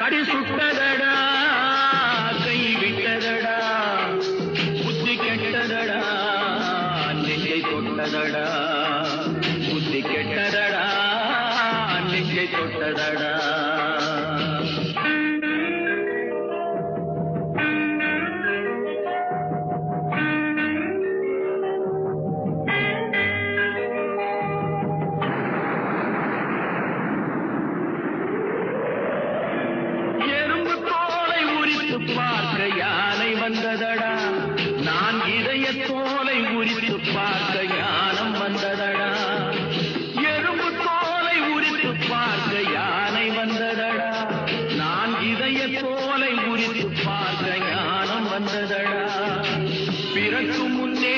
கட்டி சுட்டதடா கை விட்டதடா புத்தி கெட்டதடா நெஞ்சை தொட்டதடா புத்தி கெட்டதடா நெஞ்சை தொட்டதடா பார்க்க யானை வந்ததடா நான் இதய தோலை உரித்து பார்க்க ஞானம் வந்ததடா எறும்பு தோலை உரித்து பார்க்க யானை வந்ததடா நான் இதய தோலை உரித்து பார்க்க ஞானம் வந்ததடா பிறக்கும் முன்னே